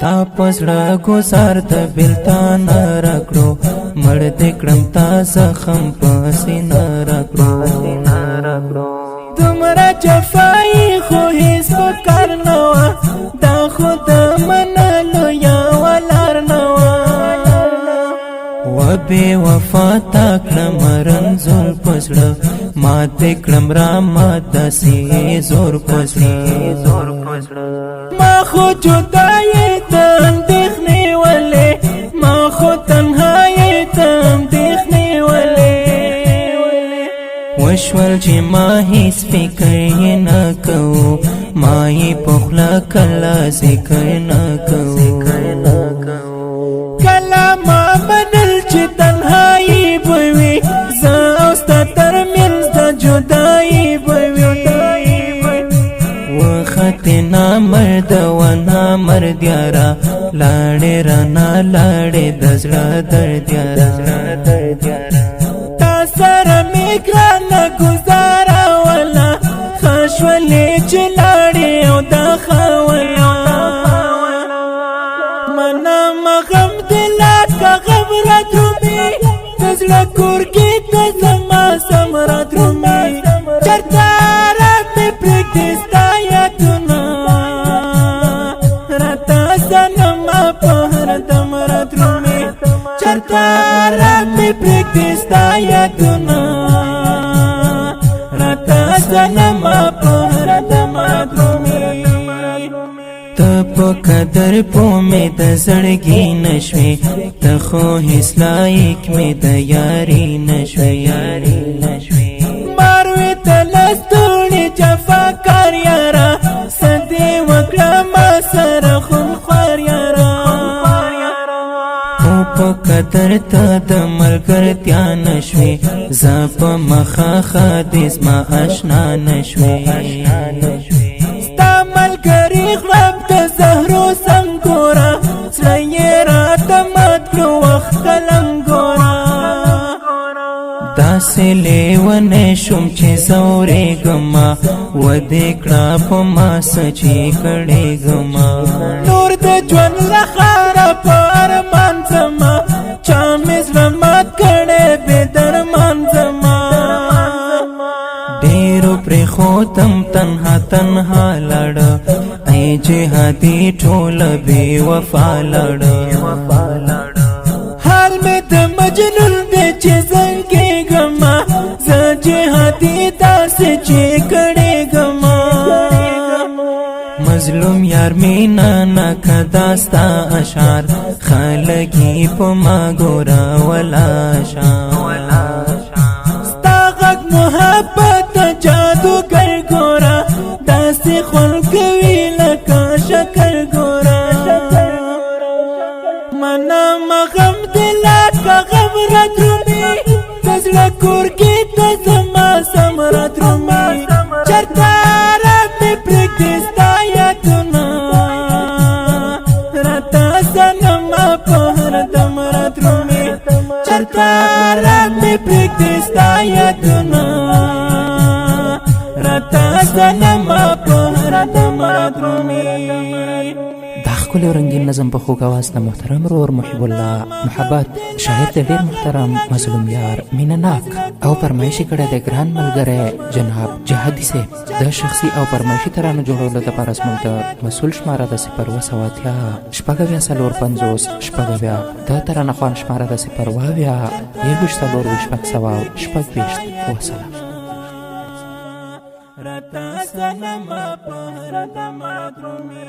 تا پسړه گزار د بلتان راکړو مړ دې کړم تا زخم پسې نه راکړو دومره جفای خو هیڅ په کار نه وه دا خو د منلو یوه لار نه وه و بې وفا تا کړم رنځور په زړه ماتې کړم را مات داسې زور په زړه ما خو جدایې ته اندېښنې ولې ما خو تنهایې ته اندېښنې ولې وشول چې ما هیڅ فکر یې نه کوو ما یې په خوله کله ذکر نه کوو کله ما منل چې تنهایي به وي زه او ستا ترمنځ د جدایي به وي وختې نامرد و نامرد یاره لاړې رانا لاړې د زړه درد یاره تا سره مې ګرانه ګزاره وله ښه شولې چې لاړې او دا خاوله منم غم دې لکه غم را درومي د زړه کورګې ته زما سم را درومي چېرته رابې پرېږدې ستا یادونه راته صنمه په هر دم را درومي چېرته رابې پرېږدې ستا یادونه راته صنمه په هر دم را درومي ته په قدر پو مې د زړګي نشوې ته خو هیڅ لایق مې د یاري نشوې ماروي ته لستوړې جفاکار یاره څه دې وکړه ما سره خونخوار یاره خو په قدر ته د ملګرتیا نشوې زه په مخه دې زما اشنا نشوې ستا ملګري غړپ د زهرو سنګوره زړه یې راته مات کړو وخت قلنګوره داسې لیونی شوم چې ځورېږمه ودې کړه په ما څه چې کړېږمه نور د ژوند له ښاره په ارمان ځمه چا مې زړه مات کړی بې درمان ځمه ډېرو پرېښودم تنها لاړه ای جهادي ټوله بې وفا لاړه حال مې د مجنون دی چې زنګېږمه زه جهادي داسې چې کړېږمه مظلوم یار مینا نکه دا ستا اشعار خلک یې په ما ګوره ولاشار ستا غږ محبت جادوګر ګوره داسې خوند کوي لکه شکر ګوره منم غم دې لکه غم را درومي د زړه کورګې ته زما سم را درومي چېرته رابې پرېږدې ستا یادونه راته صنمه په هر دم را درومي چېرته رابې پرېږدې ستا یادونه راته صنمه په هر دم را درومي دا ښکلی او رنګین نظم په خوږ اواز د محترم رور محب الله محبت شاعر د ډېر محترم مظلوم یار مینه ناک او فرمایشي کړی د ګران ملګری جناب جهادي صاحب د شخصي او فرمایشي ترانو جوړولو دپاره زموږ د مسؤل شماره د 0 شپږ 450 شپږ د ترانه خوان شماره د 0 وسلام راته صنمه په هر دم را درومي